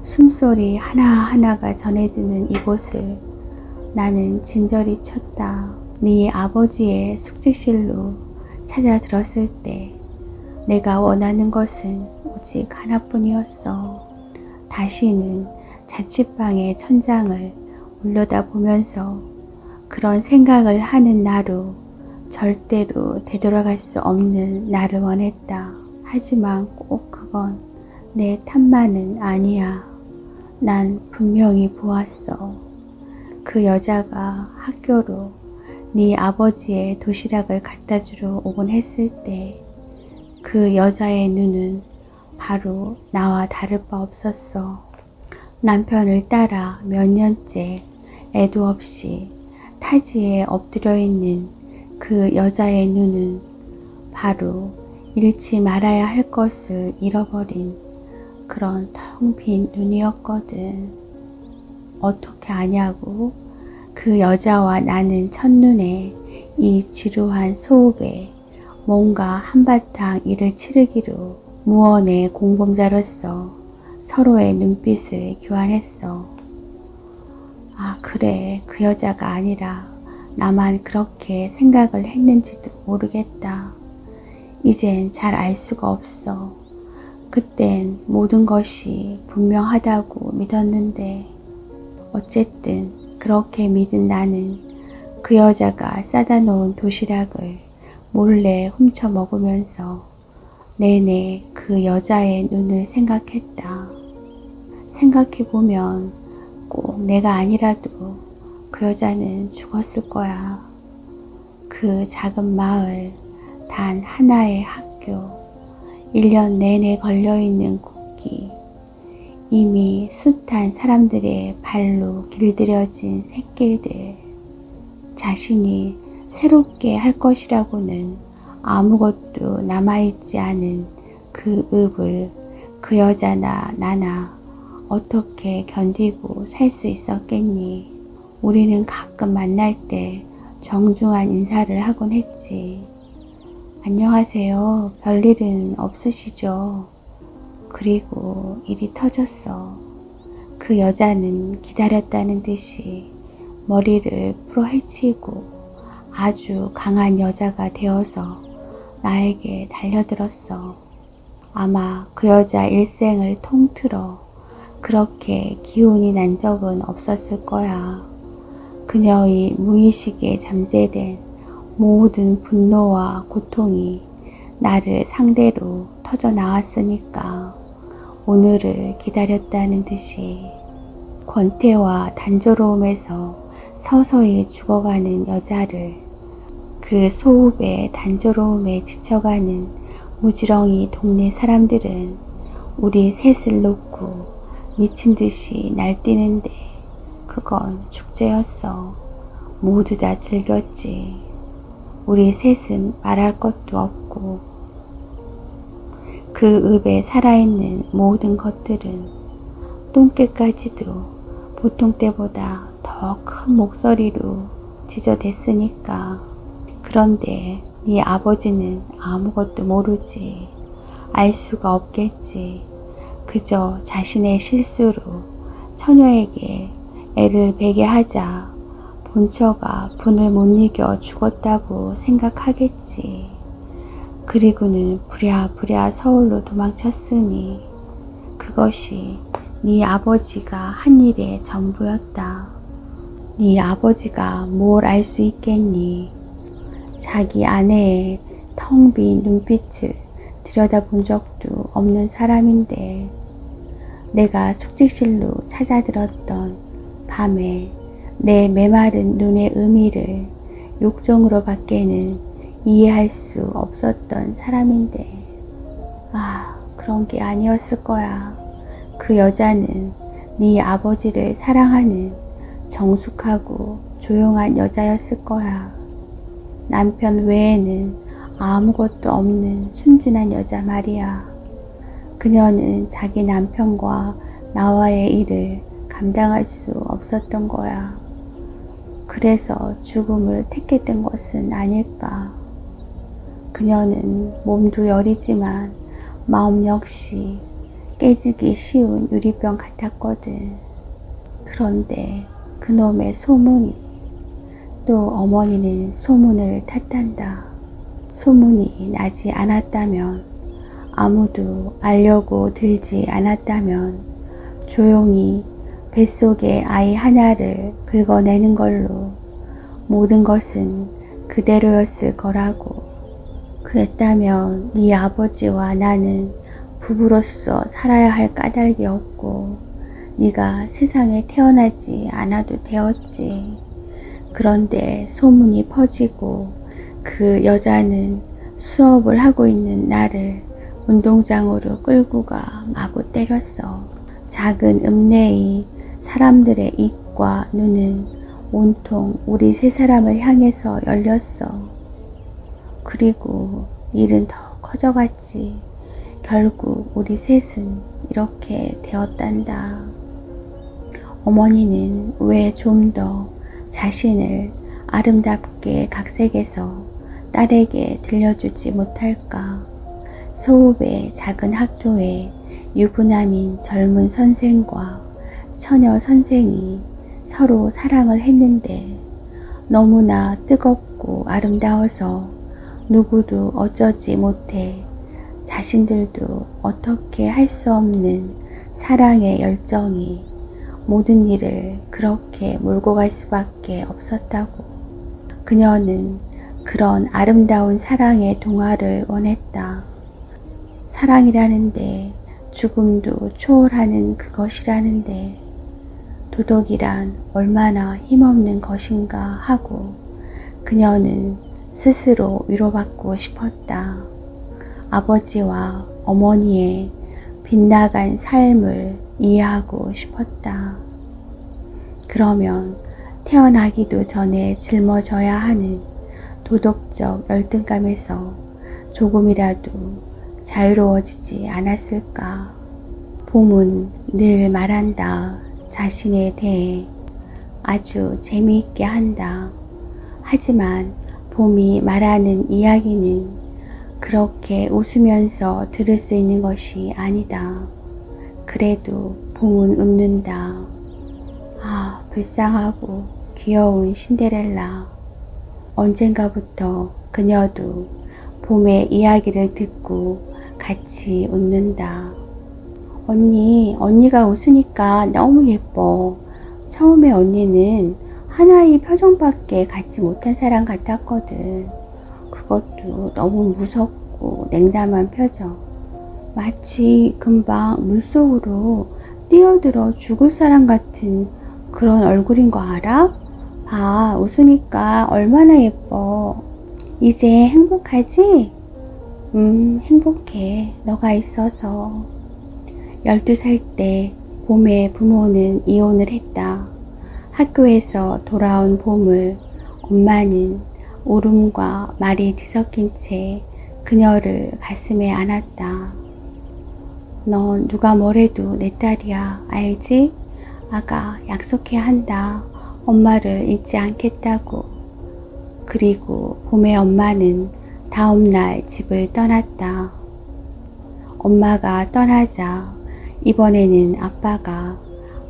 숨소리 하나하나가 전해지는 이곳을 나는 진저리 쳤다. 네 아버지의 숙직실로 찾아 들었을 때 내가 원하는 것은 오직 하나뿐이었어. 다시는 자취방의 천장을 올려다보면서 그런 생각을 하는 나로 절대로 되돌아갈 수 없는 나를 원했다. 하지만 꼭 그건 내 탓만은 아니야. 난 분명히 보았어. 그 여자가 학교로 네 아버지의 도시락을 갖다 주러 오곤 했을 때 그 여자의 눈은 바로 나와 다를 바 없었어. 남편을 따라 몇 년째 애도 없이 타지에 엎드려 있는 그 여자의 눈은 바로 잃지 말아야 할 것을 잃어버린 그런 텅 빈 눈이었거든. 어떻게 아냐고? 그 여자와 나는 첫눈에 이 지루한 소읍에 뭔가 한바탕 일을 치르기로 무언의 공범자로서 서로의 눈빛을 교환했어. 아, 그래. 그 여자가 아니라 나만 그렇게 생각을 했는지도 모르겠다. 이젠 잘 알 수가 없어. 그땐 모든 것이 분명하다고 믿었는데 어쨌든 그렇게 믿은 나는 그 여자가 싸다 놓은 도시락을 몰래 훔쳐 먹으면서 내내 그 여자의 눈을 생각했다. 생각해보면 꼭 내가 아니라도 그 여자는 죽었을 거야. 그 작은 마을, 단 하나의 학교, 1년 내내 걸려있는 국기, 이미 숱한 사람들의 발로 길들여진 샛길들, 자신이 새롭게 할 것이라고는 아무것도 남아있지 않은 그 읍을 그 여자나 나나 어떻게 견디고 살 수 있었겠니? 우리는 가끔 만날 때 정중한 인사를 하곤 했지. 안녕하세요. 별일은 없으시죠? 그리고 일이 터졌어. 그 여자는 기다렸다는 듯이 머리를 풀어헤치고 아주 강한 여자가 되어서 나에게 달려들었어. 아마 그 여자 일생을 통틀어 그렇게 기운이 난 적은 없었을 거야. 그녀의 무의식에 잠재된 모든 분노와 고통이 나를 상대로 터져 나왔으니까 오늘을 기다렸다는 듯이 권태와 단조로움에서 서서히 죽어가는 여자를, 그 소읍의 단조로움에 지쳐가는 무지렁이 동네 사람들은 우리 셋을 놓고 미친 듯이 날뛰는데 그건 축제였어. 모두 다 즐겼지. 우리 셋은 말할 것도 없고 그 읍에 살아있는 모든 것들은 똥개까지도 보통 때보다 더 큰 목소리로 지저댔으니까. 그런데 네 아버지는 아무것도 모르지. 알 수가 없겠지. 그저 자신의 실수로 처녀에게 애를 베게 하자 본처가 분을 못 이겨 죽었다고 생각하겠지. 그리고는 부랴부랴 서울로 도망쳤으니 그것이 네 아버지가 한 일의 전부였다. 네 아버지가 뭘 알 수 있겠니? 자기 아내의 텅 빈 눈빛을 들여다본 적도 없는 사람인데 내가 숙직실로 찾아들었던 밤에 내 메마른 눈의 의미를 욕정으로 밖에는 이해할 수 없었던 사람인데 그런 게 아니었을 거야. 그 여자는 네 아버지를 사랑하는 정숙하고 조용한 여자였을 거야. 남편 외에는 아무것도 없는 순진한 여자 말이야. 그녀는 자기 남편과 나와의 일을 감당할 수 없었던 거야. 그래서 죽음을 택했던 것은 아닐까. 그녀는 몸도 여리지만 마음 역시 깨지기 쉬운 유리병 같았거든. 그런데 그놈의 소문이, 또 어머니는 소문을 탔단다. 소문이 나지 않았다면, 아무도 알려고 들지 않았다면 조용히 뱃속의 아이 하나를 긁어내는 걸로 모든 것은 그대로였을 거라고. 그랬다면 네 아버지와 나는 부부로서 살아야 할 까닭이 없고 네가 세상에 태어나지 않아도 되었지. 그런데 소문이 퍼지고 그 여자는 수업을 하고 있는 나를 운동장으로 끌고 가 마구 때렸어. 작은 읍내의 사람들의 입과 눈은 온통 우리 세 사람을 향해서 열렸어. 그리고 일은 더 커져갔지. 결국 우리 셋은 이렇게 되었단다. 어머니는 왜 좀 더 자신을 아름답게 각색해서 딸에게 들려주지 못할까? 소읍의 작은 학교에 유부남인 젊은 선생과 처녀 선생이 서로 사랑을 했는데 너무나 뜨겁고 아름다워서 누구도 어쩌지 못해 자신들도 어떻게 할 수 없는 사랑의 열정이 모든 일을 그렇게 몰고 갈 수밖에 없었다고. 그녀는 그런 아름다운 사랑의 동화를 원했다. 사랑이라는데 죽음도 초월하는 그것이라는데 도덕이란 얼마나 힘없는 것인가 하고 그녀는 스스로 위로받고 싶었다. 아버지와 어머니의 빗나간 삶을 이해하고 싶었다. 그러면 태어나기도 전에 짊어져야 하는 도덕적 열등감에서 조금이라도 자유로워지지 않았을까. 봄은 늘 말한다. 자신에 대해 아주 재미있게 한다. 하지만 봄이 말하는 이야기는 그렇게 웃으면서 들을 수 있는 것이 아니다. 그래도 봄은 웃는다. 불쌍하고 귀여운 신데렐라. 언젠가부터 그녀도 봄의 이야기를 듣고 같이 웃는다. 언니가 웃으니까 너무 예뻐. 처음에 언니는 하나의 표정밖에 갖지 못한 사람 같았거든. 그것도 너무 무섭고 냉담한 표정. 마치 금방 물속으로 뛰어들어 죽을 사람 같은 그런 얼굴인 거 알아? 봐, 웃으니까 얼마나 예뻐. 이제 행복하지? 행복해. 너가 있어서. 12살 때 봄의 부모는 이혼을 했다. 학교에서 돌아온 봄을 엄마는 울음과 말이 뒤섞인 채 그녀를 가슴에 안았다. 넌 누가 뭐래도 내 딸이야, 알지? 아가 약속해야 한다. 엄마를 잊지 않겠다고. 그리고 봄의 엄마는 다음날 집을 떠났다. 엄마가 떠나자 이번에는 아빠가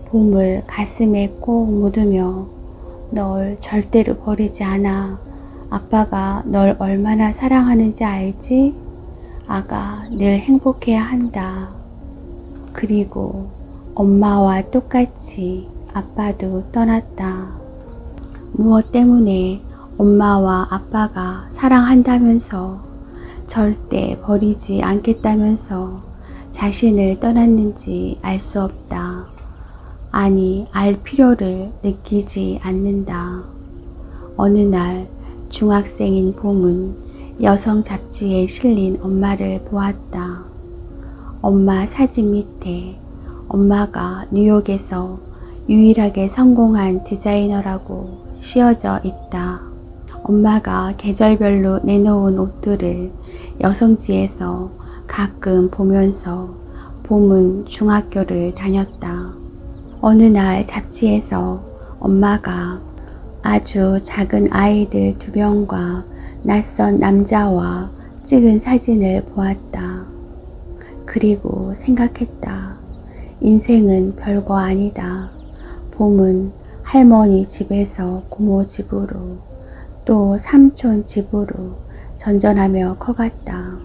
봄을 가슴에 꼭 묻으며 널 절대로 버리지 않아. 아빠가 널 얼마나 사랑하는지 알지? 아가 늘 행복해야 한다. 그리고 엄마와 똑같이 아빠도 떠났다. 무엇 때문에 엄마와 아빠가 사랑한다면서 절대 버리지 않겠다면서 자신을 떠났는지 알 수 없다. 아니, 알 필요를 느끼지 않는다. 어느 날 중학생인 봄은 여성 잡지에 실린 엄마를 보았다. 엄마 사진 밑에 엄마가 뉴욕에서 유일하게 성공한 디자이너라고 씌어져 있다. 엄마가 계절별로 내놓은 옷들을 여성지에서 가끔 보면서 봄은 중학교를 다녔다. 어느 날 잡지에서 엄마가 아주 작은 아이들 2명과 낯선 남자와 찍은 사진을 보았다. 그리고 생각했다. 인생은 별거 아니다. 봄은 할머니 집에서 고모 집으로 또 삼촌 집으로 전전하며 커갔다.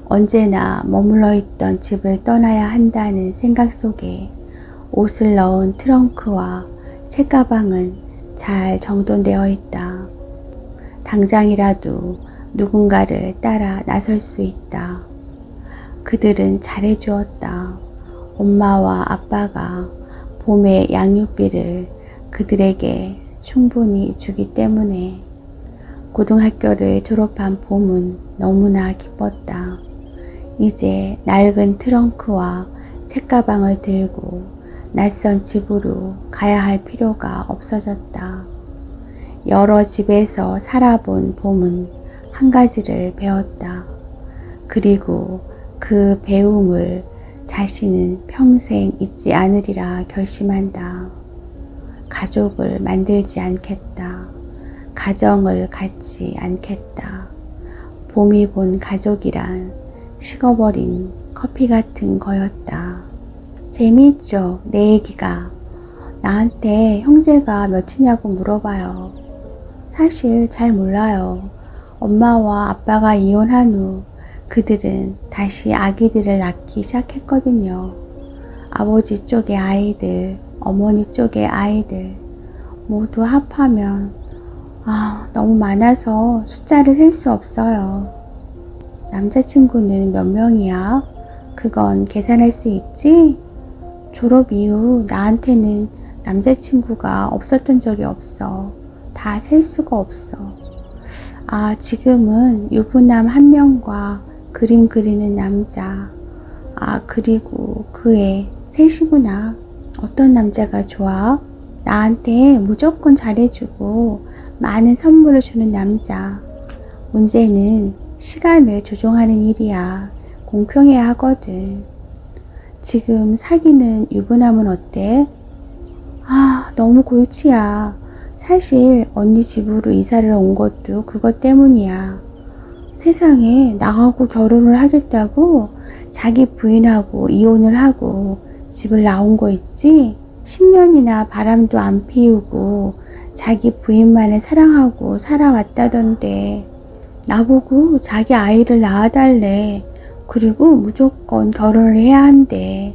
언제나 머물러 있던 집을 떠나야 한다는 생각 속에 옷을 넣은 트렁크와 책가방은 잘 정돈되어 있다. 당장이라도 누군가를 따라 나설 수 있다. 그들은 잘해주었다. 엄마와 아빠가 봄의 양육비를 그들에게 충분히 주기 때문에 고등학교를 졸업한 봄은 너무나 기뻤다. 이제 낡은 트렁크와 책가방을 들고 낯선 집으로 가야 할 필요가 없어졌다. 여러 집에서 살아본 봄은 한 가지를 배웠다. 그리고 그 배움을 자신은 평생 잊지 않으리라 결심한다. 가족을 만들지 않겠다. 가정을 갖지 않겠다. 봄이 본 가족이란 식어버린 커피 같은 거였다. 재미있죠? 내 얘기가. 나한테 형제가 몇이냐고 물어봐요. 사실 잘 몰라요. 엄마와 아빠가 이혼한 후 그들은 다시 아기들을 낳기 시작했거든요. 아버지 쪽의 아이들, 어머니 쪽의 아이들 모두 합하면 너무 많아서 숫자를 셀 수 없어요. 남자친구는 몇 명이야? 그건 계산할 수 있지? 졸업 이후 나한테는 남자친구가 없었던 적이 없어. 다 셀 수가 없어. 지금은 유부남 1명과 그림 그리는 남자. 그리고 그 애 셋이구나. 어떤 남자가 좋아? 나한테 무조건 잘해주고 많은 선물을 주는 남자. 문제는 시간을 조종하는 일이야. 공평해야 하거든. 지금 사귀는 유부남은 어때? 너무 골치야. 사실 언니 집으로 이사를 온 것도 그것 때문이야. 세상에 나하고 결혼을 하겠다고 자기 부인하고 이혼을 하고 집을 나온 거 있지? 10년이나 바람도 안 피우고 자기 부인만을 사랑하고 살아왔다던데 나보고 자기 아이를 낳아달래. 그리고 무조건 결혼을 해야 한대.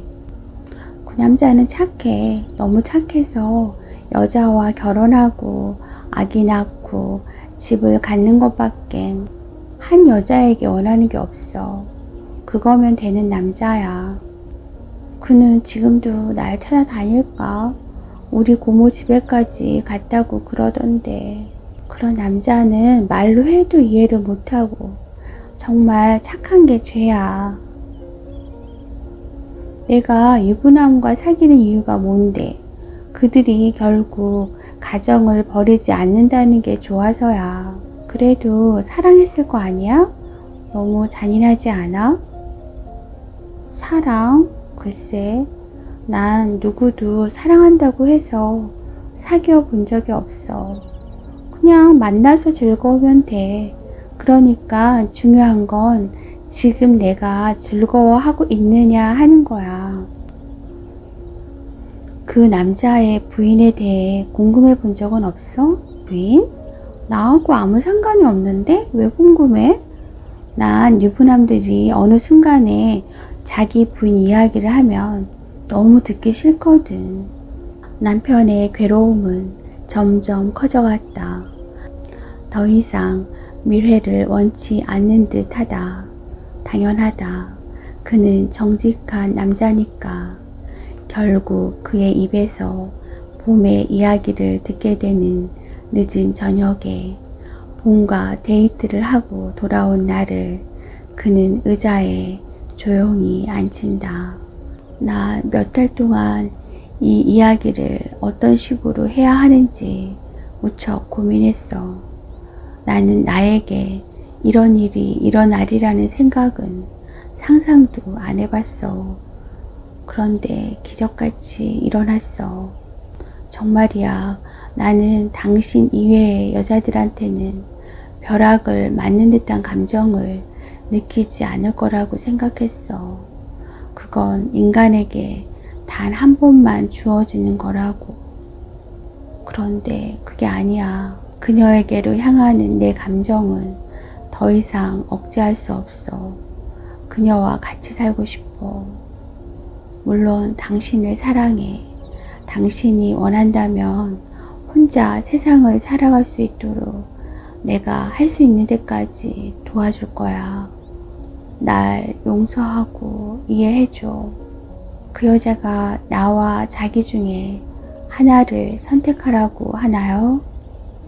그 남자는 착해. 너무 착해서 여자와 결혼하고 아기 낳고 집을 갖는 것밖에 한 여자에게 원하는 게 없어. 그거면 되는 남자야. 그는 지금도 날 찾아다닐까? 우리 고모 집에까지 갔다고 그러던데. 그런 남자는 말로 해도 이해를 못하고 정말 착한 게 죄야. 내가 유부남과 사귀는 이유가 뭔데? 그들이 결국 가정을 버리지 않는다는 게 좋아서야. 그래도 사랑했을 거 아니야? 너무 잔인하지 않아? 사랑? 글쎄, 난 누구도 사랑한다고 해서 사귀어 본 적이 없어. 그냥 만나서 즐거우면 돼. 그러니까 중요한 건 지금 내가 즐거워하고 있느냐 하는 거야. 그 남자의 부인에 대해 궁금해 본 적은 없어? 부인? 나하고 아무 상관이 없는데 왜 궁금해? 난 유부남들이 어느 순간에 자기 부인 이야기를 하면 너무 듣기 싫거든. 남편의 괴로움은 점점 커져갔다. 더 이상 밀회를 원치 않는 듯하다. 당연하다. 그는 정직한 남자니까. 결국 그의 입에서 봄의 이야기를 듣게 되는 늦은 저녁에 봄과 데이트를 하고 돌아온 나를 그는 의자에 조용히 앉힌다. 나 몇 달 동안 이 이야기를 어떤 식으로 해야 하는지 무척 고민했어. 나는 나에게 이런 일이 일어나리라는 생각은 상상도 안 해봤어. 그런데 기적같이 일어났어. 정말이야. 나는 당신 이외의 여자들한테는 벼락을 맞는 듯한 감정을 느끼지 않을 거라고 생각했어. 그건 인간에게 단 한 번만 주어지는 거라고. 그런데 그게 아니야. 그녀에게로 향하는 내 감정은 더 이상 억제할 수 없어. 그녀와 같이 살고 싶어. 물론 당신을 사랑해. 당신이 원한다면 혼자 세상을 살아갈 수 있도록 내가 할 수 있는 데까지 도와줄 거야. 날 용서하고 이해해줘. 그 여자가 나와 자기 중에 하나를 선택하라고 하나요?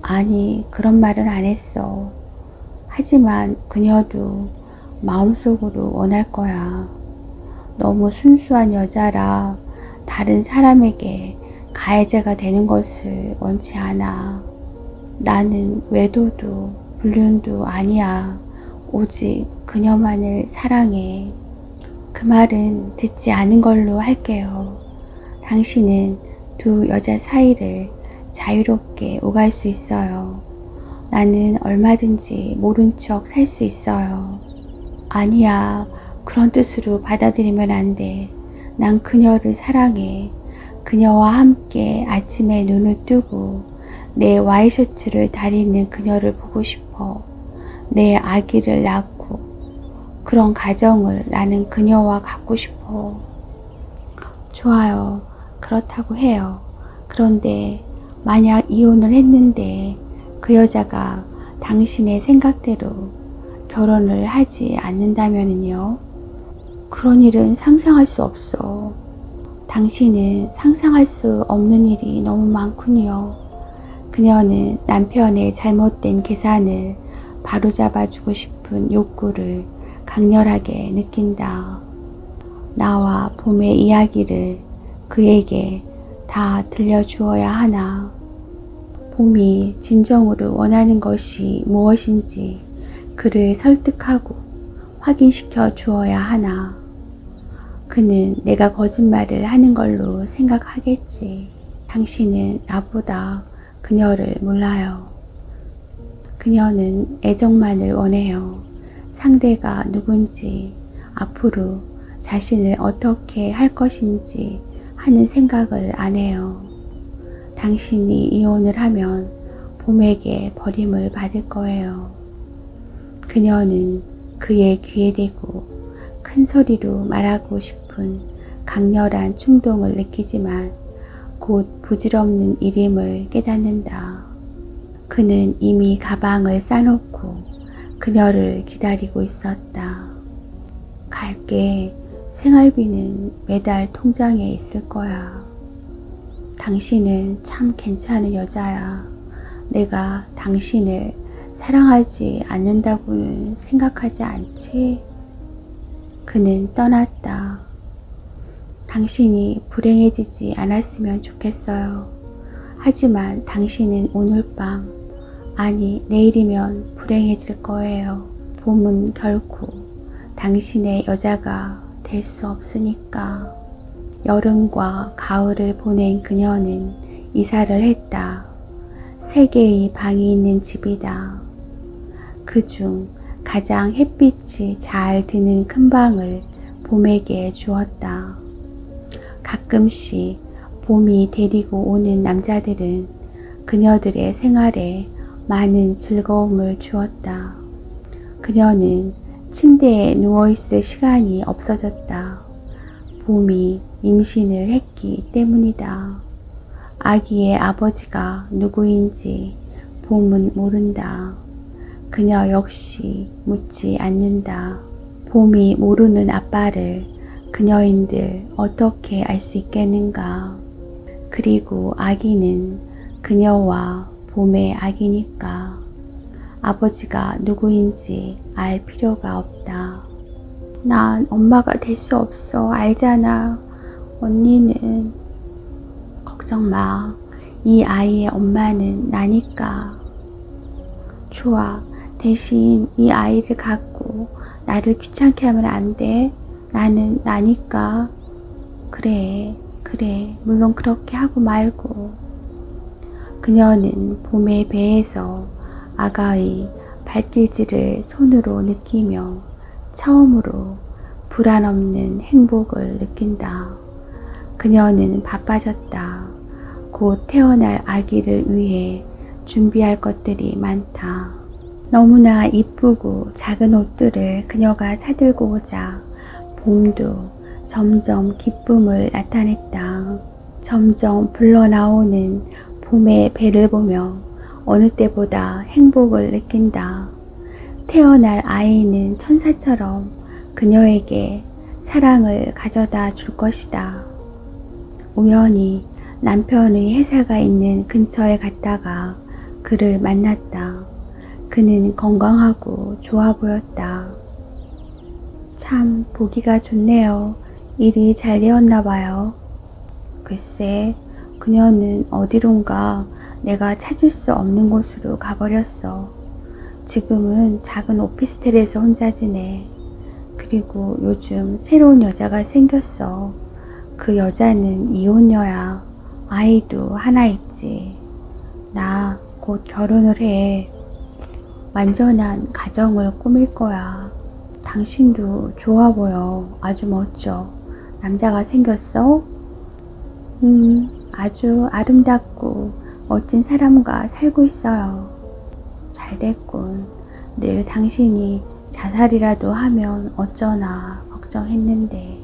아니, 그런 말은 안 했어. 하지만 그녀도 마음속으로 원할 거야. 너무 순수한 여자라 다른 사람에게 가해자가 되는 것을 원치 않아. 나는 외도도 불륜도 아니야. 오직 그녀만을 사랑해. 그 말은 듣지 않은 걸로 할게요. 당신은 두 여자 사이를 자유롭게 오갈 수 있어요. 나는 얼마든지 모른 척 살 수 있어요. 아니야. 그런 뜻으로 받아들이면 안 돼. 난 그녀를 사랑해. 그녀와 함께 아침에 눈을 뜨고 내 와이셔츠를 다리는 그녀를 보고 싶어. 내 아기를 낳고 그런 가정을 나는 그녀와 갖고 싶어. 좋아요. 그렇다고 해요. 그런데 만약 이혼을 했는데 그 여자가 당신의 생각대로 결혼을 하지 않는다면요? 그런 일은 상상할 수 없어. 당신은 상상할 수 없는 일이 너무 많군요. 그녀는 남편의 잘못된 계산을 바로잡아주고 싶은 욕구를 강렬하게 느낀다. 나와 봄의 이야기를 그에게 다 들려주어야 하나. 봄이 진정으로 원하는 것이 무엇인지 그를 설득하고 확인시켜 주어야 하나. 그는 내가 거짓말을 하는 걸로 생각하겠지. 당신은 나보다 그녀를 몰라요. 그녀는 애정만을 원해요. 상대가 누군지, 앞으로 자신을 어떻게 할 것인지 하는 생각을 안 해요. 당신이 이혼을 하면 봄에게 버림을 받을 거예요. 그녀는 그의 귀에 대고 큰 소리로 말하고 싶은 강렬한 충동을 느끼지만 곧 부질없는 일임을 깨닫는다. 그는 이미 가방을 싸놓고 그녀를 기다리고 있었다. 갈게. 생활비는 매달 통장에 있을 거야. 당신은 참 괜찮은 여자야. 내가 당신을 사랑하지 않는다고는 생각하지 않지? 그는 떠났다. 당신이 불행해지지 않았으면 좋겠어요. 하지만 당신은 오늘 밤, 아니 내일이면 불행해질 거예요. 봄은 결코 당신의 여자가 될 수 없으니까. 여름과 가을을 보낸 그녀는 이사를 했다. 3개의 방이 있는 집이다. 그중 가장 햇빛이 잘 드는 큰 방을 봄에게 주었다. 가끔씩 봄이 데리고 오는 남자들은 그녀들의 생활에 많은 즐거움을 주었다. 그녀는 침대에 누워있을 시간이 없어졌다. 봄이 임신을 했기 때문이다. 아기의 아버지가 누구인지 봄은 모른다. 그녀 역시 묻지 않는다. 봄이 모르는 아빠를 그녀인들 어떻게 알 수 있겠는가. 그리고 아기는 그녀와 봄의 아기니까 아버지가 누구인지 알 필요가 없다. 난 엄마가 될 수 없어. 알잖아. 언니는. 걱정 마. 이 아이의 엄마는 나니까. 좋아. 대신 이 아이를 갖고 나를 귀찮게 하면 안 돼. 나는 나니까. 그래. 물론 그렇게 하고 말고. 그녀는 봄의 배에서 아가의 발길질을 손으로 느끼며 처음으로 불안 없는 행복을 느낀다. 그녀는 바빠졌다. 곧 태어날 아기를 위해 준비할 것들이 많다. 너무나 이쁘고 작은 옷들을 그녀가 사들고 오자 봄도 점점 기쁨을 나타냈다. 점점 불러나오는 봄의 배를 보며 어느 때보다 행복을 느낀다. 태어날 아이는 천사처럼 그녀에게 사랑을 가져다 줄 것이다. 우연히 남편의 회사가 있는 근처에 갔다가 그를 만났다. 그는 건강하고 좋아 보였다. 참 보기가 좋네요. 일이 잘 되었나 봐요. 글쎄, 그녀는 어디론가 내가 찾을 수 없는 곳으로 가버렸어. 지금은 작은 오피스텔에서 혼자 지내. 그리고 요즘 새로운 여자가 생겼어. 그 여자는 이혼녀야. 아이도 하나 있지. 나 곧 결혼을 해. 완전한 가정을 꾸밀 거야. 당신도 좋아 보여. 아주 멋져. 남자가 생겼어? 아주 아름답고 멋진 사람과 살고 있어요. 잘 됐군. 늘 당신이 자살이라도 하면 어쩌나 걱정했는데.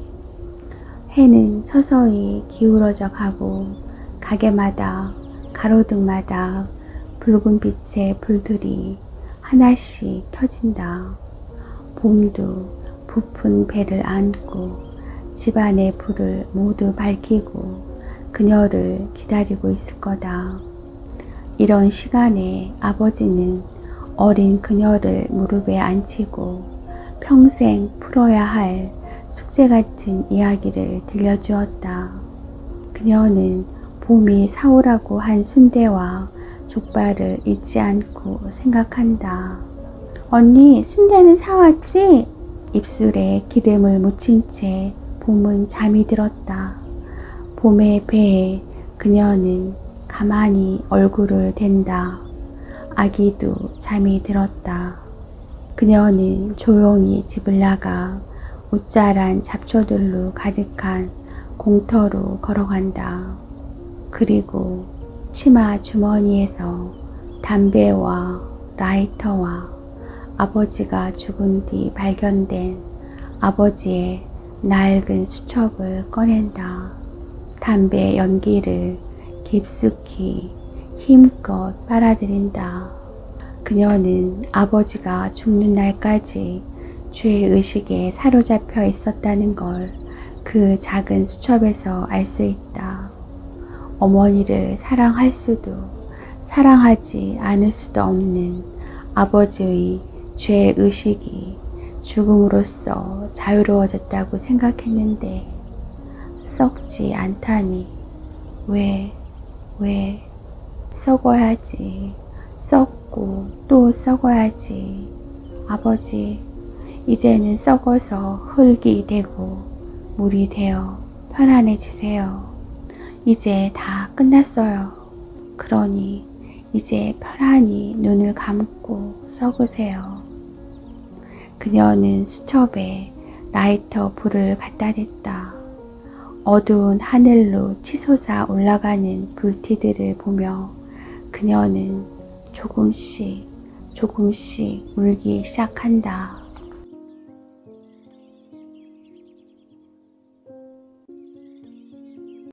해는 서서히 기울어져 가고 가게마다 가로등마다 붉은 빛의 불들이 하나씩 켜진다. 봄도 부푼 배를 안고 집안의 불을 모두 밝히고 그녀를 기다리고 있을 거다. 이런 시간에 아버지는 어린 그녀를 무릎에 앉히고 평생 풀어야 할 숙제 같은 이야기를 들려주었다. 그녀는 봄이 사오라고 한 순대와 족발을 잊지 않고 생각한다. 언니, 순대는 사왔지? 입술에 기름을 묻힌 채 봄은 잠이 들었다. 봄의 배에 그녀는 가만히 얼굴을 댄다. 아기도 잠이 들었다. 그녀는 조용히 집을 나가 웃자란 잡초들로 가득한 공터로 걸어간다. 그리고 치마 주머니에서 담배와 라이터와 아버지가 죽은 뒤 발견된 아버지의 낡은 수첩을 꺼낸다. 담배 연기를 깊숙이 힘껏 빨아들인다. 그녀는 아버지가 죽는 날까지 죄의식에 사로잡혀 있었다는 걸 그 작은 수첩에서 알 수 있다. 어머니를 사랑할 수도 사랑하지 않을 수도 없는 아버지의 죄의식이 죽음으로써 자유로워졌다고 생각했는데 썩지 않다니. 왜 썩어야지. 썩고 또 썩어야지. 아버지, 이제는 썩어서 흙이 되고 물이 되어 편안해지세요. 이제 다 끝났어요. 그러니 이제 편안히 눈을 감고 썩으세요. 그녀는 수첩에 라이터 불을 갖다 댔다. 어두운 하늘로 치솟아 올라가는 불티들을 보며 그녀는 조금씩 울기 시작한다.